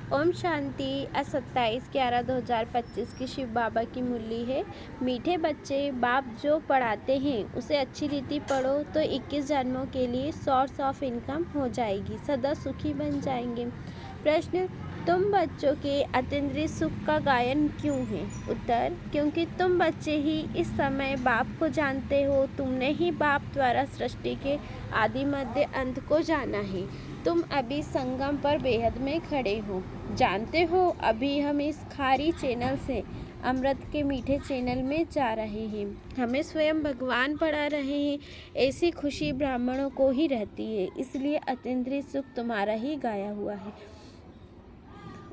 ओम शांति। आज 27/11/2025 की शिव बाबा की मुरली है। मीठे बच्चे, बाप जो पढ़ाते हैं उसे अच्छी रीति पढ़ो तो 21 जन्मों के लिए सोर्स ऑफ इनकम हो जाएगी, सदा सुखी बन जाएंगे। प्रश्न, तुम बच्चों के अतीन्द्रिय सुख का गायन क्यों है? उत्तर, क्योंकि तुम बच्चे ही इस समय बाप को जानते हो। तुमने ही बाप द्वारा सृष्टि के आदि मध्य अंत को जाना है। तुम अभी संगम पर बेहद में खड़े हो। जानते हो, अभी हम इस खारी चैनल से अमृत के मीठे चैनल में जा रहे हैं। हमें स्वयं भगवान पढ़ा रहे हैं। ऐसी खुशी ब्राह्मणों को ही रहती है, इसलिए अतीन्द्रिय सुख तुम्हारा ही गाया हुआ है।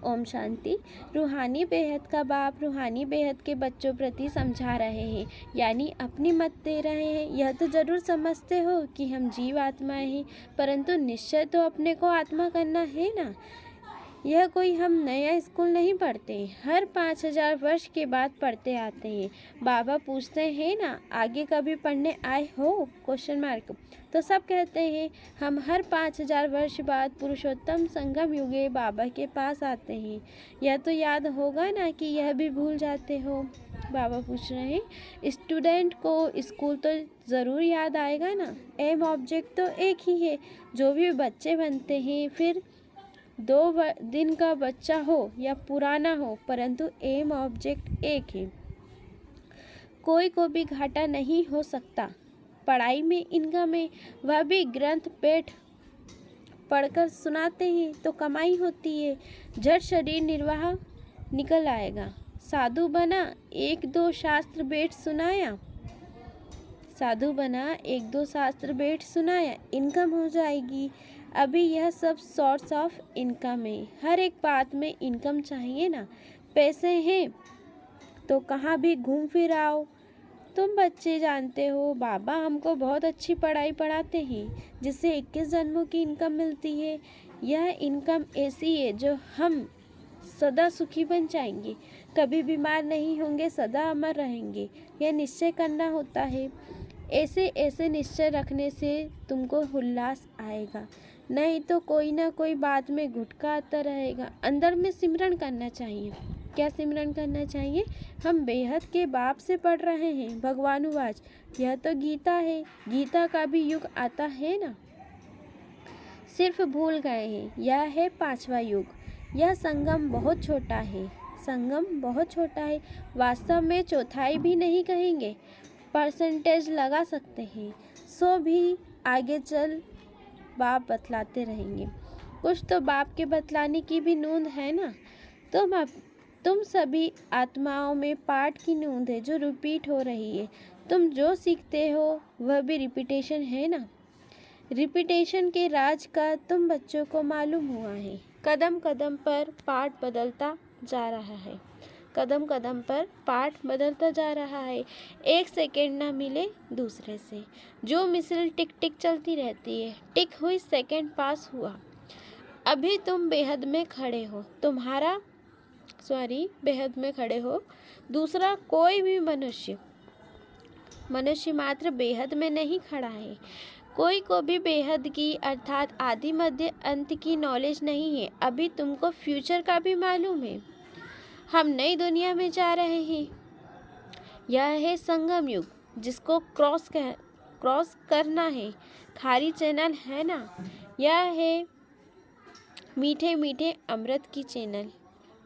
ओम शांति। रूहानी बेहद का बाप रूहानी बेहद के बच्चों प्रति समझा रहे हैं, यानी अपनी मत दे रहे हैं। यह तो जरूर समझते हो कि हम जीव आत्माएं हैं, परंतु निश्चय तो अपने को आत्मा करना है ना। यह कोई हम नया स्कूल नहीं पढ़ते, हर 5000 वर्ष के बाद पढ़ते आते हैं। बाबा पूछते हैं ना, आगे कभी पढ़ने आए हो? Question mark. तो सब कहते हैं हम हर 5000 वर्ष बाद पुरुषोत्तम संगम युगे बाबा के पास आते हैं। यह तो याद होगा ना कि यह भी भूल जाते हो। बाबा पूछ रहे हैं, स्टूडेंट को स्कूल तो ज़रूर याद आएगा ना। एम ऑब्जेक्ट तो एक ही है। जो भी बच्चे बनते हैं, फिर 2 दिन का बच्चा हो या पुराना हो, परंतु एम ऑब्जेक्ट एक है। कोई को भी घाटा नहीं हो सकता। पढ़ाई में इनकम है, वह भी ग्रंथ पेट पढ़कर सुनाते हैं तो कमाई होती है। झट शरीर निर्वाह निकल आएगा। साधु बना, 1-2 शास्त्र बेट सुनाया, साधु बना 1-2 शास्त्र बेट सुनाया, इनकम हो जाएगी। अभी यह सब सोर्स ऑफ इनकम है। हर एक बात में इनकम चाहिए ना। पैसे हैं तो कहाँ भी घूम फिर आओ। तुम बच्चे जानते हो, बाबा हमको बहुत अच्छी पढ़ाई पढ़ाते हैं, जिससे 21 जन्मों की इनकम मिलती है। यह इनकम ऐसी है जो हम सदा सुखी बन जाएंगे, कभी बीमार नहीं होंगे, सदा अमर रहेंगे। यह निश्चय करना होता है। ऐसे ऐसे निश्चय रखने से तुमको उल्लास आएगा, नहीं तो कोई ना कोई बात में घुटका आता रहेगा। अंदर में सिमरन करना चाहिए। क्या सिमरन करना चाहिए? हम बेहद के बाप से पढ़ रहे हैं। भगवान उवाच, यह तो गीता है, गीता का भी युग आता है ना, सिर्फ भूल गए हैं। यह है 5वां युग। यह संगम बहुत छोटा है, संगम बहुत छोटा है। वास्तव में चौथाई भी नहीं कहेंगे, परसेंटेज लगा सकते हैं। सो भी आगे चल बाप बतलाते रहेंगे। कुछ तो बाप के बतलाने की भी नूंद है ना। तुम सभी आत्माओं में पाठ की नूंद है जो रिपीट हो रही है। तुम जो सीखते हो वह भी रिपीटेशन है ना। रिपीटेशन के राज का तुम बच्चों को मालूम हुआ है। कदम कदम पर पाठ बदलता जा रहा है, कदम कदम पर पाठ बदलता जा रहा है। 1 सेकेंड ना मिले दूसरे से। जो मिसल टिक टिक चलती रहती है, टिक हुई, सेकेंड पास हुआ। अभी तुम बेहद में खड़े हो, बेहद में खड़े हो। दूसरा कोई भी मनुष्य मात्र बेहद में नहीं खड़ा है। कोई को भी बेहद की अर्थात आदि मध्य अंत की नॉलेज नहीं है। अभी तुमको फ्यूचर का भी मालूम है। हम नई दुनिया में जा रहे हैं। यह है संगम युग, जिसको क्रॉस करना है। खारी चैनल है ना। यह है मीठे मीठे अमृत की चैनल।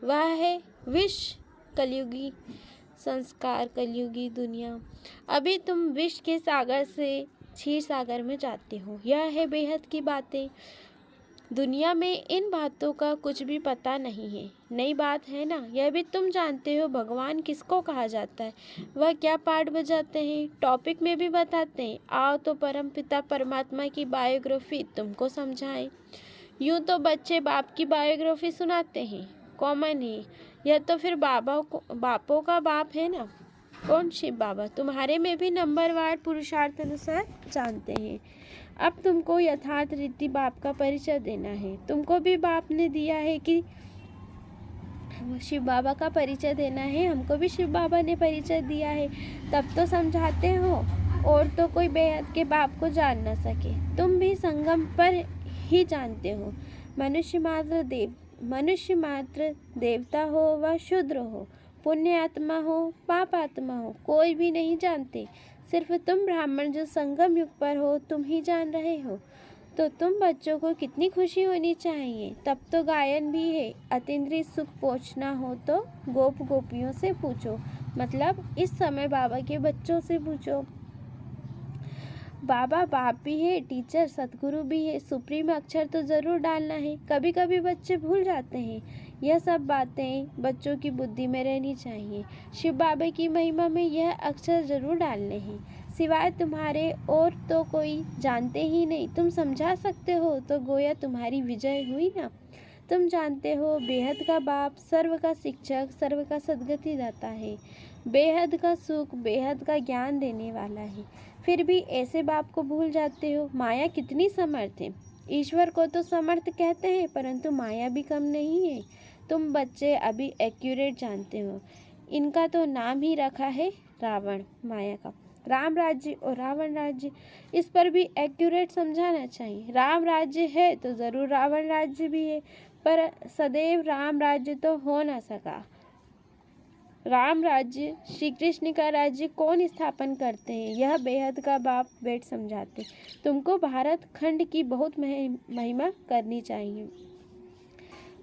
वह है विष कलयुगी संस्कार, कलयुगी दुनिया। अभी तुम विष के सागर से क्षीर सागर में जाते हो। यह है बेहद की बातें। दुनिया में इन बातों का कुछ भी पता नहीं है, नई बात है ना। यह भी तुम जानते हो भगवान किसको कहा जाता है, वह क्या पाठ बजाते हैं, टॉपिक में भी बताते हैं। आओ तो परम पिता परमात्मा की बायोग्राफी तुमको समझाएं। यूँ तो बच्चे बाप की बायोग्राफी सुनाते हैं, कॉमन है। यह तो फिर बापों का बाप है ना। कौन? शिव बाबा। तुम्हारे में भी नंबरवार पुरुषार्थ अनुसार जानते हैं। अब तुमको यथार्थ रीति बाप का परिचय देना है। तुमको भी बाप ने दिया है कि शिव बाबा का परिचय देना है। हमको भी शिव बाबा ने परिचय दिया है, तब तो समझाते हो। और तो कोई बेहद के बाप को जान न सके। तुम भी संगम पर ही जानते हो। मनुष्य मात्र मनुष्य मात्र, देवता हो व शूद्र हो, पुण्य आत्मा हो पाप आत्मा हो, कोई भी नहीं जानते। सिर्फ तुम ब्राह्मण जो संगम युग पर हो तुम ही जान रहे हो। तो तुम बच्चों को कितनी खुशी होनी चाहिए। तब तो गायन भी है, अतीन्द्रिय सुख पहुँचना हो तो गोप गोपियों से पूछो, मतलब इस समय बाबा के बच्चों से पूछो। बाबा बाप भी है, टीचर सतगुरु भी है, सुप्रीम अक्षर तो ज़रूर डालना है। कभी कभी बच्चे भूल जाते हैं। यह सब बातें बच्चों की बुद्धि में रहनी चाहिए। शिव बाबा की महिमा में यह अक्षर ज़रूर डालने हैं। सिवाय तुम्हारे और तो कोई जानते ही नहीं। तुम समझा सकते हो तो गोया तुम्हारी विजय हुई ना। तुम जानते हो बेहद का बाप, सर्व का शिक्षक, सर्व का सद्गति दाता है, बेहद का सुख, बेहद का ज्ञान देने वाला है। फिर भी ऐसे बाप को भूल जाते हो। माया कितनी समर्थ है। ईश्वर को तो समर्थ कहते हैं, परंतु माया भी कम नहीं है। तुम बच्चे अभी एक्यूरेट जानते हो। इनका तो नाम ही रखा है रावण, माया का। राम राज्य और रावण राज्य, इस पर भी एक्यूरेट समझाना चाहिए। राम राज्य है तो ज़रूर रावण राज्य भी है, पर सदैव राम राज्य तो हो न सका। राम राज्य, श्री कृष्ण का राज्य कौन स्थापन करते हैं, यह बेहद का बाप बेट समझाते। तुमको भारत खंड की बहुत महिमा करनी चाहिए।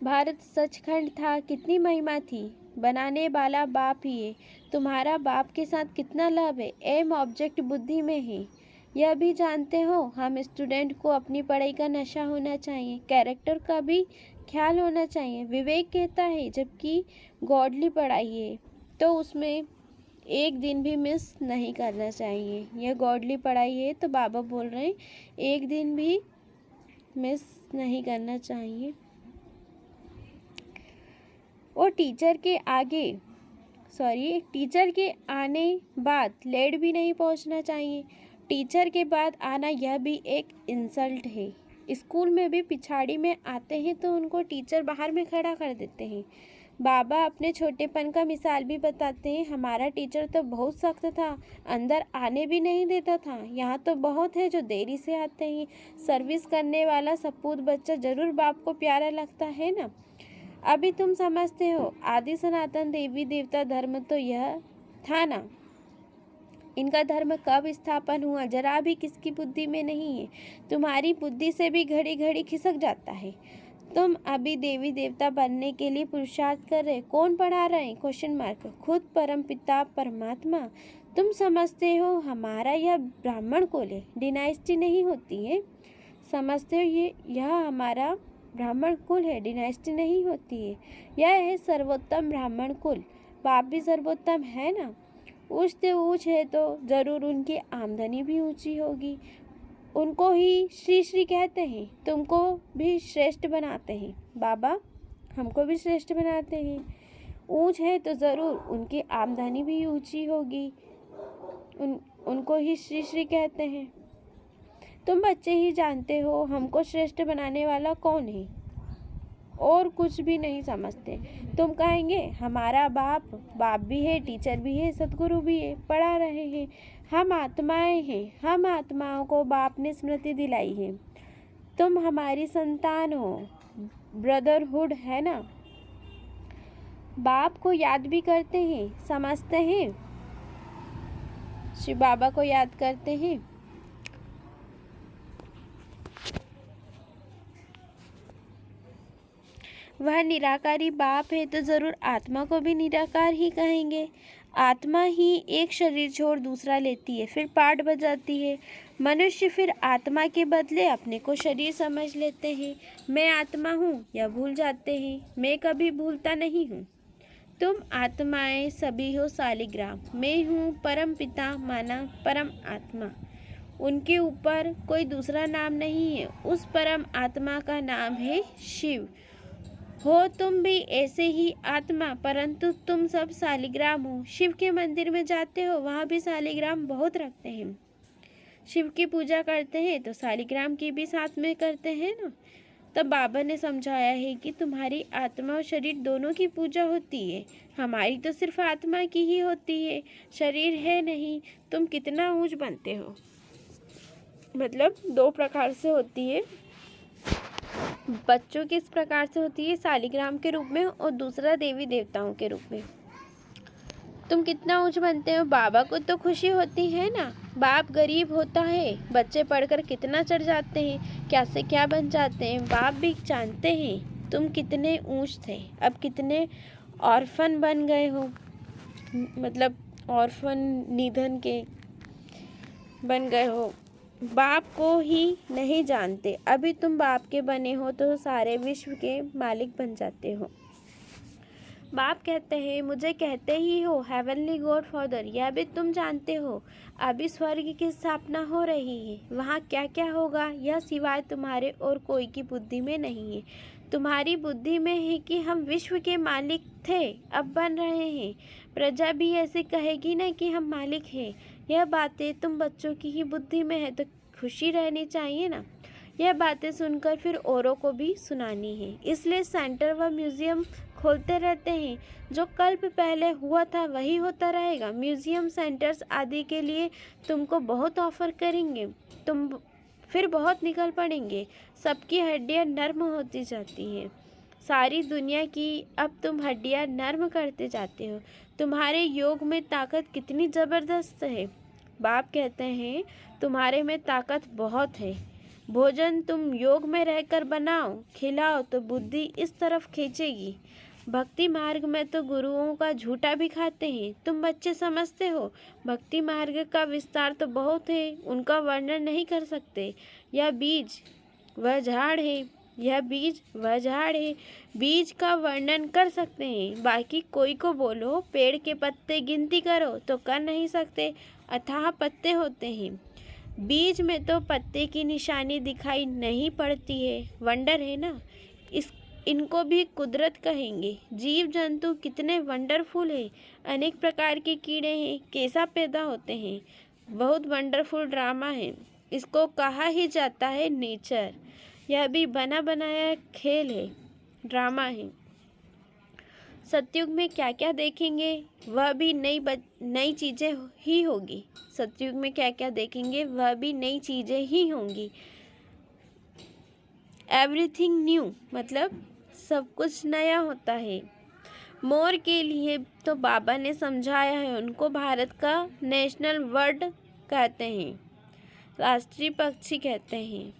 भारत सचखंड था, कितनी महिमा थी। बनाने वाला बाप ही है। तुम्हारा बाप के साथ कितना लाभ है। एम ऑब्जेक्ट बुद्धि में है। यह भी जानते हो हम स्टूडेंट को अपनी पढ़ाई का नशा होना चाहिए, कैरेक्टर का भी ख्याल होना चाहिए। विवेक कहता है जबकि गॉडली पढ़ाई है तो उसमें एक दिन भी मिस नहीं करना चाहिए। यह गॉडली पढ़ाई है तो बाबा बोल रहे हैं एक दिन भी मिस नहीं करना चाहिए। और टीचर के आने बाद लेट भी नहीं पहुंचना चाहिए। टीचर के बाद आना यह भी एक इंसल्ट है। स्कूल में भी पिछाड़ी में आते हैं तो उनको टीचर बाहर में खड़ा कर देते हैं। बाबा अपने छोटेपन का मिसाल भी बताते हैं। हमारा टीचर तो बहुत सख्त था, अंदर आने भी नहीं देता था। यहाँ तो बहुत है जो देरी से आते हैं। सर्विस करने वाला सपूत बच्चा जरूर बाप को प्यारा लगता है ना। अभी तुम समझते हो आदि सनातन देवी देवता धर्म तो यह था ना। इनका धर्म कब स्थापन हुआ जरा भी किसकी बुद्धि में नहीं है। तुम्हारी बुद्धि से भी घड़ी घड़ी खिसक जाता है। तुम अभी देवी देवता बनने के लिए पुरुषार्थ कर रहे। कौन पढ़ा रहे हैं क्वेश्चन मार्क। खुद परम पिता परमात्मा। तुम समझते हो हमारा यह ब्राह्मण कुल है, डिनाइस्टी नहीं होती है। समझते हो यह हमारा ब्राह्मण कुल है, डिनाइस्टी नहीं होती है। यह है सर्वोत्तम ब्राह्मण कुल। बाप भी सर्वोत्तम है ना। ऊँच से ऊँच है तो ज़रूर उनकी आमदनी भी ऊंची होगी। उनको ही श्री श्री कहते हैं। तुमको भी श्रेष्ठ बनाते हैं बाबा, हमको भी श्रेष्ठ बनाते हैं। ऊंच है तो ज़रूर उनकी आमदनी भी ऊंची होगी। उनको ही श्री श्री कहते हैं। तुम बच्चे ही जानते हो हमको श्रेष्ठ बनाने वाला कौन है, और कुछ भी नहीं समझते। तुम कहेंगे हमारा बाप भी है, टीचर भी है, सतगुरु भी है, पढ़ा रहे हैं। हम आत्माएं हैं, हम आत्माओं को बाप ने स्मृति दिलाई है। तुम हमारी संतान हो, ब्रदरहुड है ना। बाप को याद भी करते हैं, समझते हैं। शिव बाबा को याद करते हैं। वह निराकारी बाप है तो ज़रूर आत्मा को भी निराकार ही कहेंगे। आत्मा ही एक शरीर छोड़ दूसरा लेती है, फिर पाठ बजाती है। मनुष्य फिर आत्मा के बदले अपने को शरीर समझ लेते हैं। मैं आत्मा हूँ या भूल जाते हैं। मैं कभी भूलता नहीं हूँ। तुम आत्माएं सभी हो सालिग्राम। मैं हूँ परम पिता माना परम आत्मा। उनके ऊपर कोई दूसरा नाम नहीं है। उस परम आत्मा का नाम है शिव। हो तुम भी ऐसे ही आत्मा, परंतु तुम सब सालिग्राम हो। शिव के मंदिर में जाते हो, वहाँ भी सालिग्राम बहुत रखते हैं। शिव की पूजा करते हैं तो सालिग्राम की भी साथ में करते हैं ना। तब बाबा ने समझाया है कि तुम्हारी आत्मा और शरीर दोनों की पूजा होती है। हमारी तो सिर्फ आत्मा की ही होती है, शरीर है नहीं। तुम कितना ऊंच बनते हो, मतलब दो प्रकार से होती है। बच्चों किस प्रकार से होती है, शालिग्राम के रूप में और दूसरा देवी देवताओं के रूप में। तुम कितना ऊंच बनते हो, बाबा को तो खुशी होती है ना। बाप गरीब होता है, बच्चे पढ़कर कितना चढ़ जाते हैं, क्या से क्या बन जाते हैं। बाप भी जानते हैं तुम कितने ऊंच थे, अब कितने ऑर्फन बन गए हो, मतलब ऑर्फन निधन के बन गए हो। बाप को ही नहीं जानते, अभी तुम बाप के बने हो तो सारे विश्व के मालिक बन जाते हो। बाप कहते हैं, मुझे कहते ही हो हेवनली गॉड फादर, यह भी तुम जानते हो अभी स्वर्ग की स्थापना हो रही है। वहाँ क्या क्या होगा यह सिवाय तुम्हारे और कोई की बुद्धि में नहीं है। तुम्हारी बुद्धि में है कि हम विश्व के मालिक थे, अब बन रहे हैं। प्रजा भी ऐसे कहेगी ना कि हम मालिक हैं। यह बातें तुम बच्चों की ही बुद्धि में है तो खुशी रहनी चाहिए ना। यह बातें सुनकर फिर औरों को भी सुनानी है, इसलिए सेंटर व म्यूजियम खोलते रहते हैं। जो कल्प पहले हुआ था वही होता रहेगा। म्यूजियम, सेंटर्स आदि के लिए तुमको बहुत ऑफर करेंगे, तुम फिर बहुत निकल पड़ेंगे। सबकी हड्डियां नर्म होती जाती हैं, सारी दुनिया की अब तुम हड्डियां नर्म करते जाते हो। तुम्हारे योग में ताकत कितनी ज़बरदस्त है। बाप कहते हैं तुम्हारे में ताकत बहुत है। भोजन तुम योग में रहकर बनाओ, खिलाओ तो बुद्धि इस तरफ खींचेगी। भक्ति मार्ग में तो गुरुओं का झूठा भी खाते हैं, तुम बच्चे समझते हो। भक्ति मार्ग का विस्तार तो बहुत है, उनका वर्णन नहीं कर सकते। यह बीज वह झाड़ है, यह बीज वह झाड़ है। बीज का वर्णन कर सकते हैं, बाकी कोई को बोलो पेड़ के पत्ते गिनती करो तो कर नहीं सकते, अथाह पत्ते होते हैं। बीज में तो पत्ते की निशानी दिखाई नहीं पड़ती है, वंडर है ना। इनको भी कुदरत कहेंगे। जीव जंतु कितने वंडरफुल है, अनेक प्रकार के कीड़े हैं, कैसा पैदा होते हैं, बहुत वंडरफुल ड्रामा है। इसको कहा ही जाता है नेचर। यह भी बना बनाया खेल है, ड्रामा है। सतयुग में क्या क्या देखेंगे वह भी नई चीज़ें ही होगी। सतयुग में क्या क्या देखेंगे वह भी नई चीज़ें ही होंगी। एवरीथिंग न्यू मतलब सब कुछ नया होता है। मोर के लिए तो बाबा ने समझाया है, उनको भारत का नेशनल बर्ड कहते हैं, राष्ट्रीय पक्षी कहते हैं।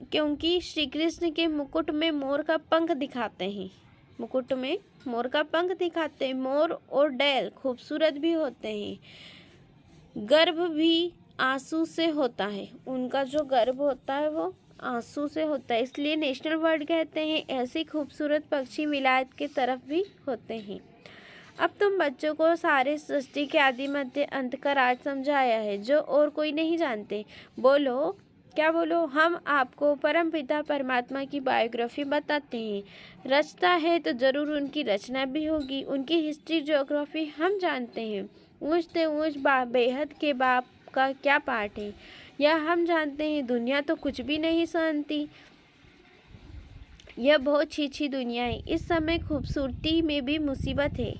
क्योंकि श्री कृष्ण के मुकुट में मोर का पंख दिखाते हैं, मुकुट में मोर का पंख दिखाते हैं। मोर और डैल खूबसूरत भी होते हैं। गर्भ भी आंसू से होता है, उनका जो गर्भ होता है वो आंसू से होता है, इसलिए नेशनल बर्ड कहते हैं। ऐसे खूबसूरत पक्षी विलायत के तरफ भी होते हैं। अब तुम बच्चों को सारे सृष्टि के आदि मध्य अंत का राज समझाया है, जो और कोई नहीं जानते। बोलो क्या बोलो, हम आपको परमपिता परमात्मा की बायोग्राफी बताते हैं। रचता है तो ज़रूर उनकी रचना भी होगी। उनकी हिस्ट्री ज्योग्राफी हम जानते हैं। ऊँच ते ऊँच बेहद के बाप का क्या पार्ट है यह हम जानते हैं। दुनिया तो कुछ भी नहीं सहती, यह बहुत छी दुनिया है। इस समय खूबसूरती में भी मुसीबत है।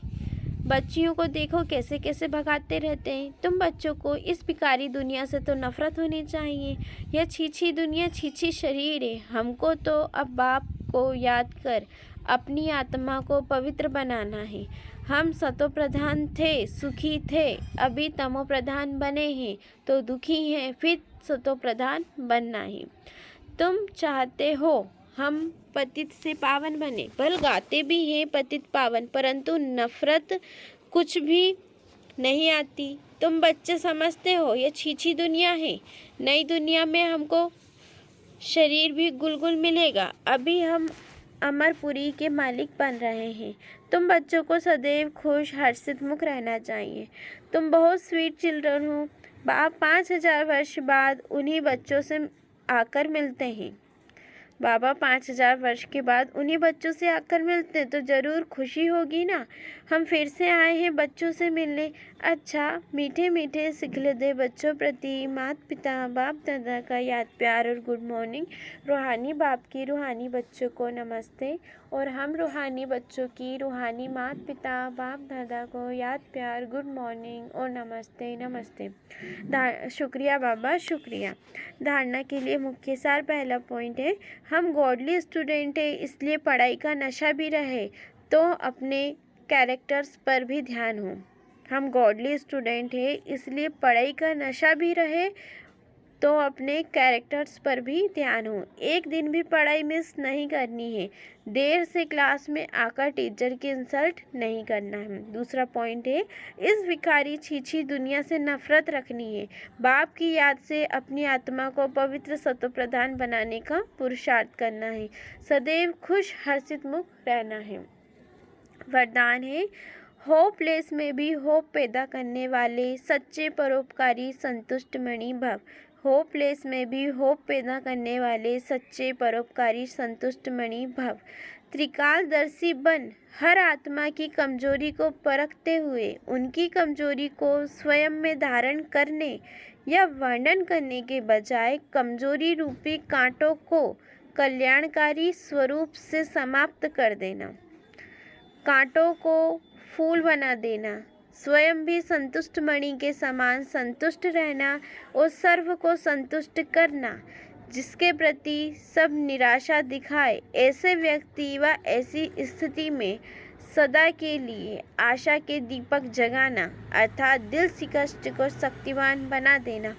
बच्चियों को देखो कैसे कैसे भगाते रहते हैं। तुम बच्चों को इस भिखारी दुनिया से तो नफरत होनी चाहिए। यह छी दुनिया, छी शरीर है। हमको तो अब बाप को याद कर अपनी आत्मा को पवित्र बनाना है। हम सतो प्रधान थे, सुखी थे, अभी तमो प्रधान बने हैं तो दुखी हैं, फिर सतो प्रधान बनना है। तुम चाहते हो हम पतित से पावन बने, बल गाते भी हैं पतित पावन, परंतु नफरत कुछ भी नहीं आती। तुम बच्चे समझते हो यह छी दुनिया है। नई दुनिया में हमको शरीर भी गुलगुल मिलेगा। अभी हम अमरपुरी के मालिक बन रहे हैं। तुम बच्चों को सदैव खुश हर्षित मुख रहना चाहिए। तुम बहुत स्वीट चिल्ड्रन हो। बाप 5000 वर्ष बाद उन्हीं बच्चों से आकर मिलते हैं। बाबा 5000 वर्ष के बाद उन्हीं बच्चों से आकर मिलते हैं तो ज़रूर खुशी होगी ना। हम फिर से आए हैं बच्चों से मिलने। अच्छा मीठे मीठे सिखलते बच्चों प्रति माता पिता बाप दादा का याद प्यार और गुड मॉर्निंग। रूहानी बाप की रूहानी बच्चों को नमस्ते, और हम रूहानी बच्चों की रूहानी माता पिता बाप दादा को याद प्यार गुड मॉर्निंग और नमस्ते नमस्ते। शुक्रिया बाबा, शुक्रिया। धारणा के लिए मुख्य सार पहला पॉइंट है, हम गॉडली स्टूडेंट है इसलिए पढ़ाई का नशा भी रहे तो अपने कैरेक्टर्स पर भी ध्यान हो। हम गॉडली स्टूडेंट है इसलिए पढ़ाई का नशा भी रहे तो अपने कैरेक्टर्स पर भी ध्यान हो। एक दिन भी पढ़ाई मिस नहीं करनी है। देर से क्लास में आकर टीचर की इंसल्ट नहीं करना है। दूसरा पॉइंट है, इस भिखारी छीछी दुनिया से नफरत रखनी है। बाप की याद से अपनी आत्मा को पवित्र सत्वप्रधान बनाने का पुरुषार्थ करना है। सदैव खुश हर्षित मुख रहना है। वरदान है, होपलेस में भी होप पैदा करने वाले सच्चे परोपकारी संतुष्ट मणि भव। होपलेस में भी होप पैदा करने वाले सच्चे परोपकारी संतुष्ट मणि भव। त्रिकालदर्शी बन हर आत्मा की कमजोरी को परखते हुए उनकी कमजोरी को स्वयं में धारण करने या वर्णन करने के बजाय कमजोरी रूपी कांटों को कल्याणकारी स्वरूप से समाप्त कर देना, कांटों को फूल बना देना, स्वयं भी संतुष्ट मणि के समान संतुष्ट रहना और सर्व को संतुष्ट करना, जिसके प्रति सब निराशा दिखाए ऐसे व्यक्ति व ऐसी स्थिति में सदा के लिए आशा के दीपक जगाना अर्थात दिल शिकस्त को शक्तिवान बना देना,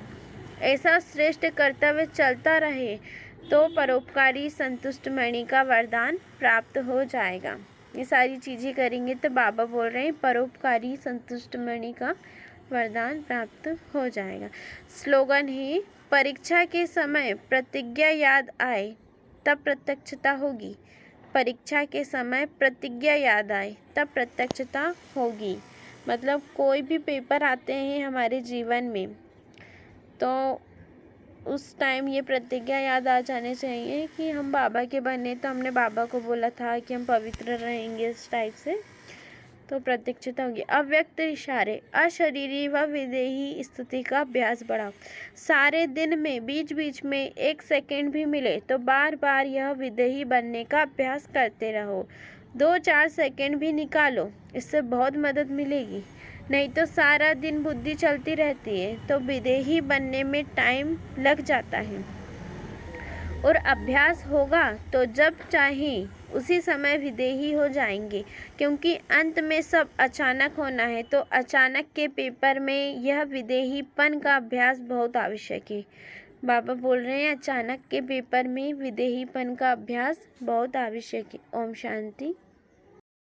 ऐसा श्रेष्ठ कर्तव्य चलता रहे तो परोपकारी संतुष्ट मणि का वरदान प्राप्त हो जाएगा। ये सारी चीज़ें करेंगे तो बाबा बोल रहे हैं परोपकारी संतुष्ट मणि का वरदान प्राप्त हो जाएगा। स्लोगन है, परीक्षा के समय प्रतिज्ञा याद आए तब प्रत्यक्षता होगी। परीक्षा के समय प्रतिज्ञा याद आए तब प्रत्यक्षता होगी। मतलब कोई भी पेपर आते हैं हमारे जीवन में तो उस टाइम ये प्रतिज्ञा याद आ जाने चाहिए कि हम बाबा के बने तो हमने बाबा को बोला था कि हम पवित्र रहेंगे, इस टाइप से तो प्रत्यक्षता होगी। अव्यक्त इशारे, अशरीरी व विदेही स्तुति का अभ्यास बढ़ाओ। सारे दिन में बीच बीच में 1 सेकंड भी मिले तो बार बार यह विदेही बनने का अभ्यास करते रहो। 2-4 सेकंड भी निकालो, इससे बहुत मदद मिलेगी। नहीं तो सारा दिन बुद्धि चलती रहती है तो विदेही बनने में टाइम लग जाता है और अभ्यास होगा तो जब चाहे उसी समय विदेही हो जाएंगे, क्योंकि अंत में सब अचानक होना है तो अचानक के पेपर में यह विदेहीपन का अभ्यास बहुत आवश्यक है। बाबा बोल रहे हैं अचानक के पेपर में विदेहीपन का अभ्यास बहुत आवश्यक है। ओम शांति।